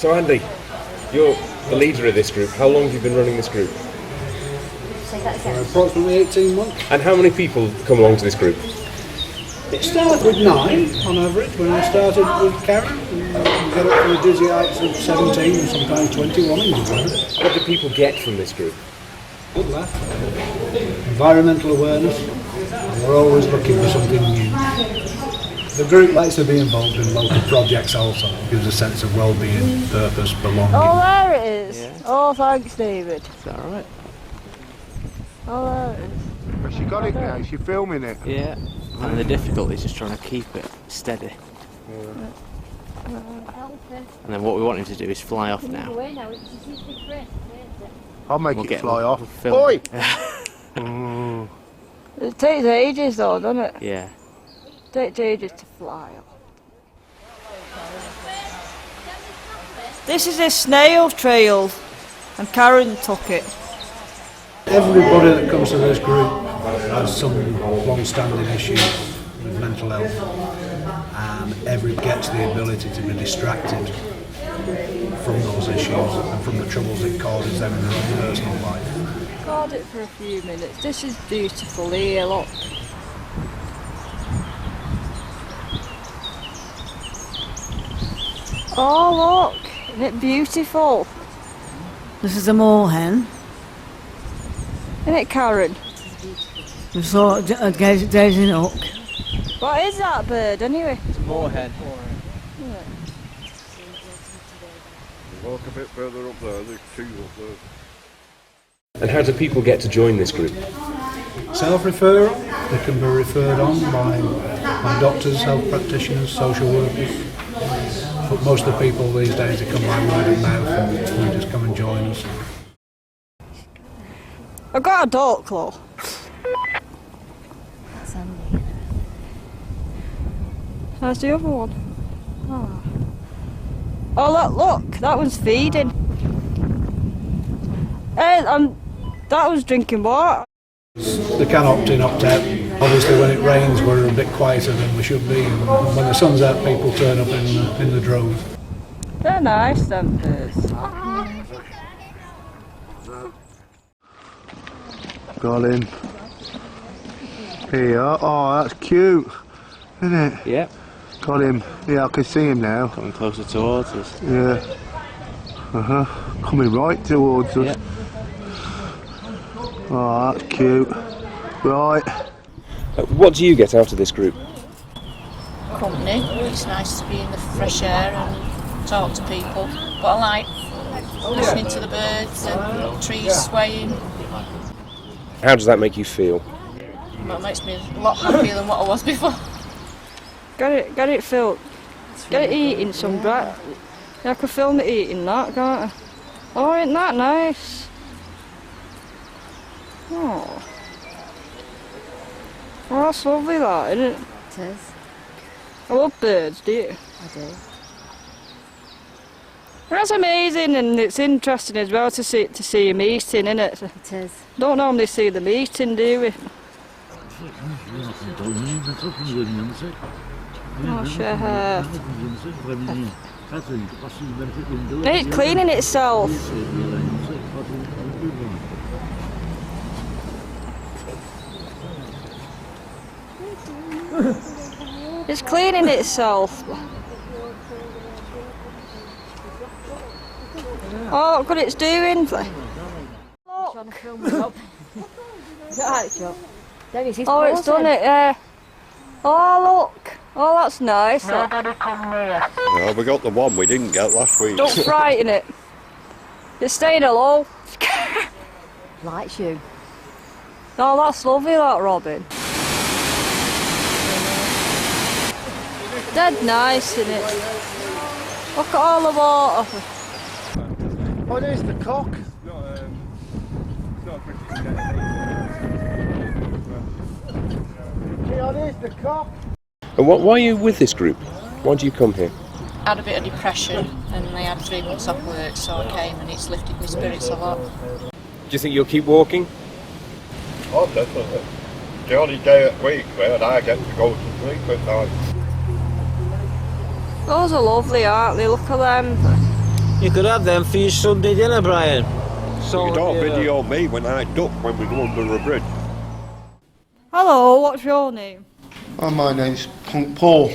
So Andy, you're the leader of this group. How long have you been running this group? Approximately 18 months. And how many people come along to this group? It started with 9 on average when I started with Karen. We got up to the dizzy heights of 17 and sometimes 21 in the group. What do people get from this group? Good laugh. Environmental awareness. And we're always looking for something new. The group likes to be involved in local projects also. It gives a sense of well-being, purpose, belonging. Oh, there it is. Yeah. Oh, thanks, David. Is that alright? Oh, there it is. Has she got it now? Is she filming it? Yeah. And the difficulty is just trying to keep it steady. And then what we want him to do is fly off now. I'll make We'll it get- fly we'll off. film Boy! it. It takes ages though, doesn't it? Yeah. It takes ages to fly up. This is a snail trail, and Karen took it. Everybody that comes to this group has some long-standing issues with mental health, and everybody gets the ability to be distracted from those issues and from the troubles it causes them in their own personal life. Hold it for a few minutes. This is beautiful here, look. Oh look, isn't it beautiful? This is a moorhen. Isn't it, Karen? We saw it at Daisy Nook. What is that bird anyway? It's a moorhen. Walk a bit further up there, there's 2 up there. And how do people get to join this group? Self-referral, they can be referred on by doctors, health practitioners, social workers. But most of the people these days, they come by word of mouth and they just come and join us. I've got a dog claw. That's Andy. There's the other one. Oh look, that one's feeding. That one's drinking water. They can opt in, opt out. Obviously when it rains we're a bit quieter than we should be, and when the sun's out people turn up in the droves. They're nice, them birds. Got him. Here, oh that's cute, isn't it? Yeah. Got him. Yeah, I can see him now. Coming closer towards us. Yeah. Coming right towards us. Yeah. Oh, that's cute. Right. What do you get out of this group? Company. It's nice to be in the fresh air and talk to people. But I like listening to the birds and trees swaying. How does that make you feel? Well, it makes me a lot happier than what I was before. Get it filled. Get it eating some bread. Yeah, I can film it eating that, can't I? Oh, isn't that nice? Oh. Oh, that's lovely that, isn't it? It is. I love birds, do you? I do. That's amazing, and it's interesting as well to see them eating, isn't it? It is. Don't normally see them eating, do we? Oh, sure. It's cleaning itself. It's cleaning itself. Oh, look what it's doing. Look. Oh, it's done it, yeah. Oh, look. Oh, that's nice. Well, we got the one we didn't get last week. Don't frighten it. It's staying alone. Likes you. Oh, that's lovely, that Robin. Dead nice, isn't it? Look at all the water. Oh, there's the cock. Yeah, there's the cock. And why are you with this group? Why do you come here? I had a bit of depression and I had 3 months off work, so I came and it's lifted my spirits a lot. Do you think you'll keep walking? Oh, definitely. The only day at week where I get to go to sleep at night. Those are lovely, aren't they? Look at them. You could have them for your Sunday dinner, Brian. So You don't video me when I duck when we go under a bridge. Hello, what's your name? Oh, my name's Punk Paul.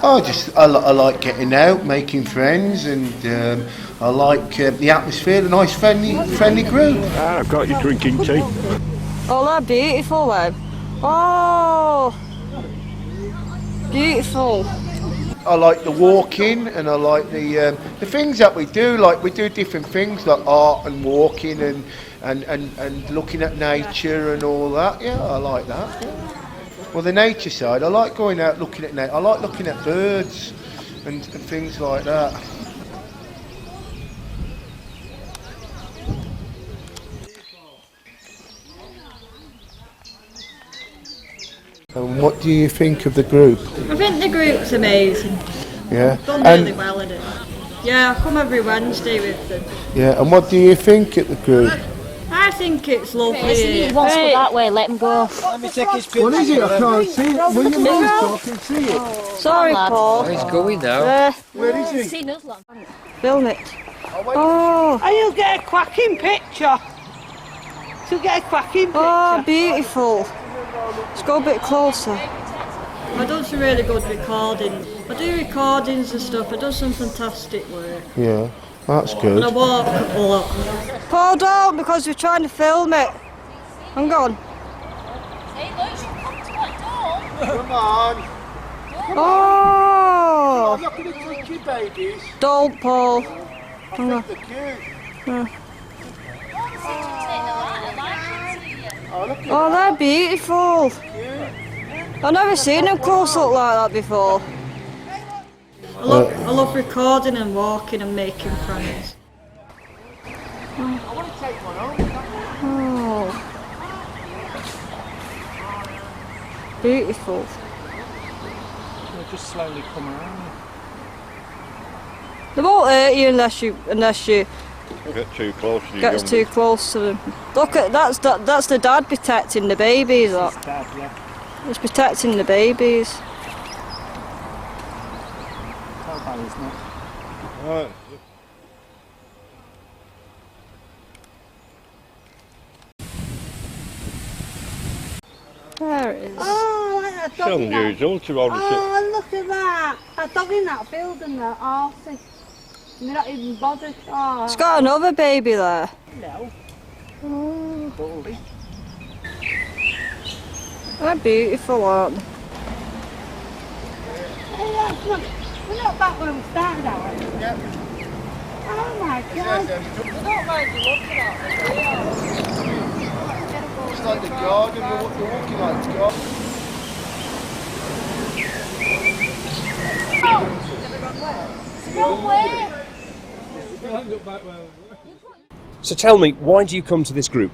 I like getting out, making friends, and I like the atmosphere, a nice friendly group. I've got you drinking tea. Oh, they're beautiful then. Oh, beautiful. I like the walking, and I like the things that we do. Like we do different things like art and walking and looking at nature and all that. Yeah, I like that. Yeah. Well, the nature side, I like going out looking at nature. I like looking at birds and things like that. And what do you think of the group? I think the group's amazing. Yeah. Done really well in it. Yeah, I come every Wednesday with them. Yeah. And what do you think of the group? I think it's lovely. He wants to go that way, let him go. Let me take his picture. What is it? I can't see it. Will you move so I can see it? Sorry, Paul. He's going now. Where is he? Seen us long. Film it. Oh, And you'll get a quacking picture. You'll get a quacking picture. oh, beautiful. Let's go a bit closer. I do some really good recording. I do recordings and stuff. I do some fantastic work. Yeah, that's And good. I walk a lot. Paul, don't, because we're trying to film it. Hang on. Come on. Oh, I'm not going to touch your babies. don't, Paul. Hang on. They're cute. Yeah. Oh, look at Oh, they're beautiful. I've never seen them close up like that before. I love recording and walking and making friends. Oh. Beautiful. They'll just slowly come around. They won't hurt you unless you Get too close to you. gets too close to them. Look at that's the dad protecting the babies. That. Dad, yeah. It's protecting the babies. Tell Barry's not. There it is. Oh, like a dog It's in that. unusual to hold it. Oh, look at that. A dog in that field and they're arsey. They're not even bothered. Oh, It's got another baby there. no. They're beautiful, aren't they? Hey, that's not, we're not back where we started, are we? Yep. Oh my God. It's like the garden. You're walking like the garden. So tell me, why do you come to this group?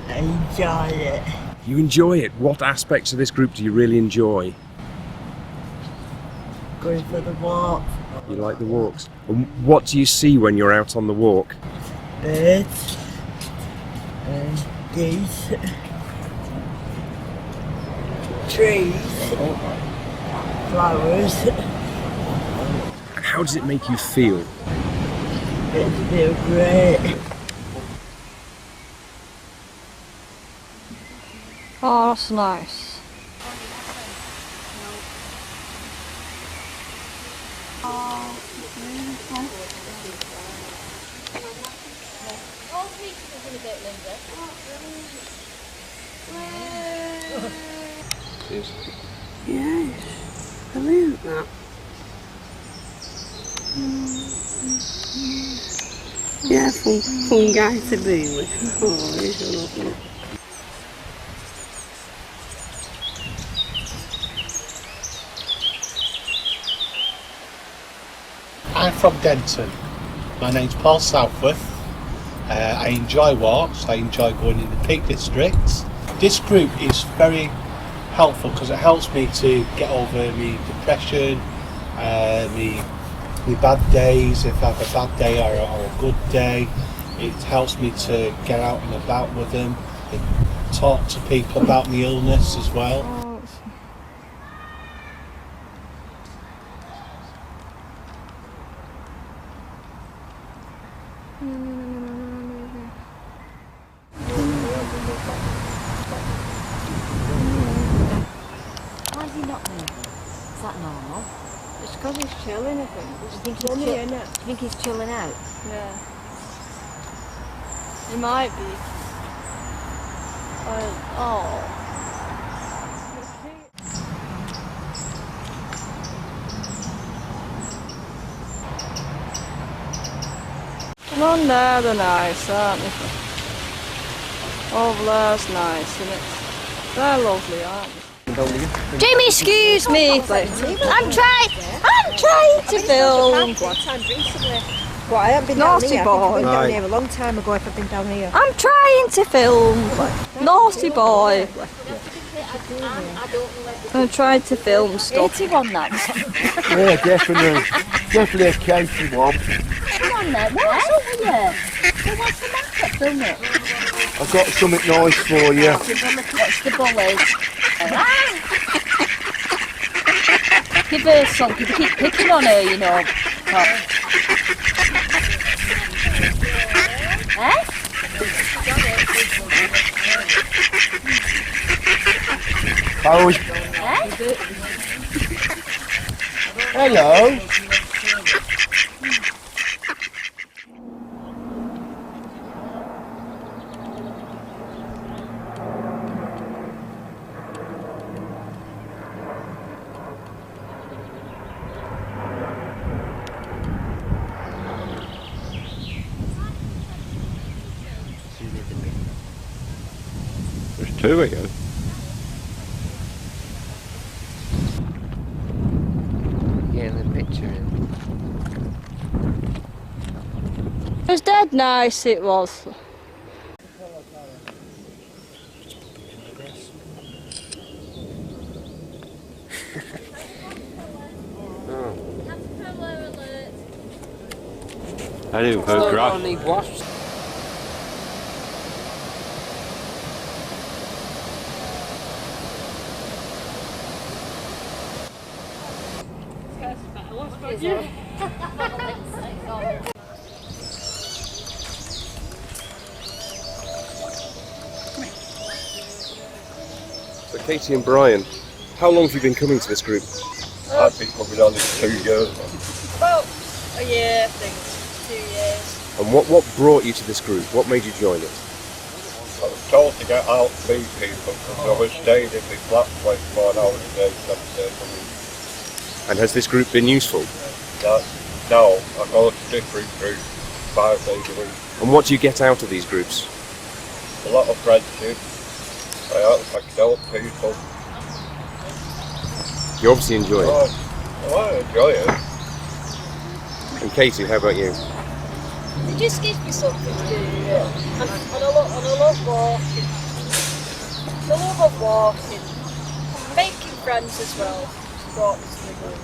Enjoy it. You enjoy it. What aspects of this group do you really enjoy? Going for the walk. You like the walks. And what do you see when you're out on the walk? Birds. Geese. Trees. Flowers. And how does it make you feel? It feels great. Oh, that's nice. Yes, brilliant that. Yeah, fun guy to be with. Oh, he's lovely. I'm from Denton. My name's Paul Southworth. I enjoy walks. I enjoy going in the Peak Districts. This group is very helpful because it helps me to get over my depression, me bad days. If I have a bad day or a good day, it helps me to get out and about with them. Talk to people about my illness as well. Oh, it's- Why is he not there? Is that normal? It's because he's chilling, I think. Do you think It's funny, chill- innit? do you think he's chilling out? Yeah. He might be. Oh. Come on there, they're nice, aren't they? Over there's nice, isn't it? They're lovely, aren't they? Jamie, excuse me, please. I'm trying to film. Well, I haven't been Naughty down here. boy. I've been down Right. here a long time ago if I've been down here. I'm trying to film. Naughty boy. I'm trying to film stuff. 81 that. Yeah, definitely. Definitely a Katie one. Come on then, what's up with you? What's the matter? Film it. I've got something nice for you. What's the bullies? Give her some, you keep picking on her, you know. Eh? I was... Hello. There's two of you. Getting the picture in. It was dead nice, it was. I didn't photograph. Only wasps. So Katie and Brian, how long have you been coming to this group? I've been coming on this 2 years. About a year, I think. 2 years. And what brought you to this group? What made you join it? I was told to get out and meet people because I was staying in my flat 24 hours a day, 7 days a week. And has this group been useful? Now I go to different groups 5 days a week. And what do you get out of these groups? A lot of friendship. I can help people. You obviously enjoy it. I enjoy it. And Katie, how about you? It just gives me something to do, yeah. And I love walking. The love of walking. Making friends as well. Brought me to the group.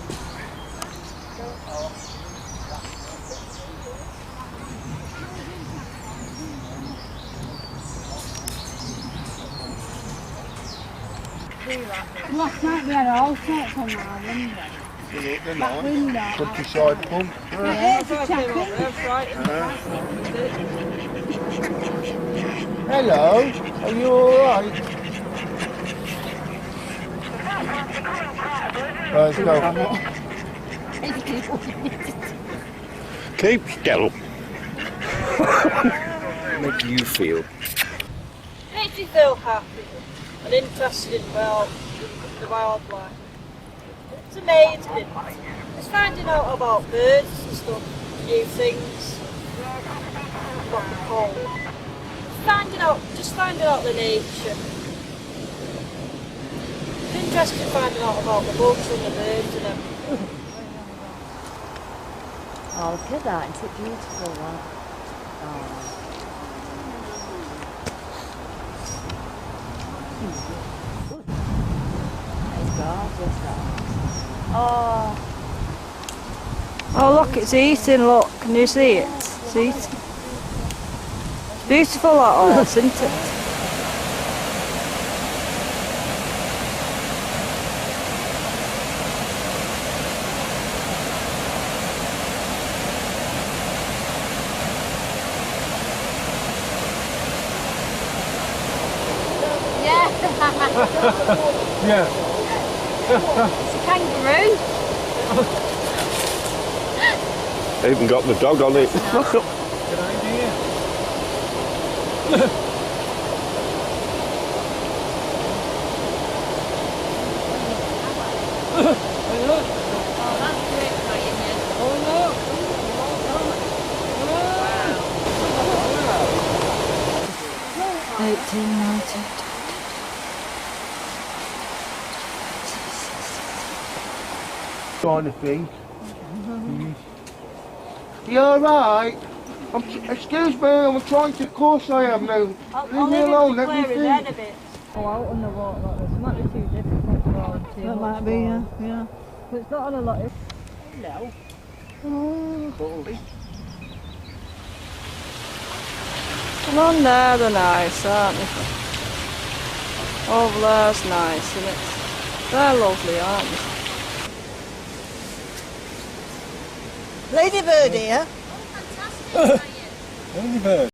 Last night we had all sorts on our window. That window. Countryside pub. Yeah, it's a chappy. Hello. Are you alright? Let's go. Keep still. Make you feel? Makes me feel happy and interested in the wildlife. It's amazing. Just finding out about birds and stuff, new things, what they're called. Just finding out the nature. It's interesting finding out about the bugs and the birds and everything. Oh, look at that. Isn't it beautiful, that? Oh. That is gorgeous, that. Oh. Oh look, it's eating, look. Can you see it? It's eating. It's beautiful that horse, isn't it? It's a kangaroo. Even got the dog on it. Oh, that's great, Brian. 1890. Kind of thing. You alright? Excuse me, I'm trying to, of course I am now. Leave me alone, let me think. Go out on the water like this. It might be too difficult to volunteer. That might be, yeah. But it's not on a lot of... Hello. Come on there, they're nice, aren't they? Over there's nice, isn't it? They're lovely, aren't they? Ladybird here. Ladybird.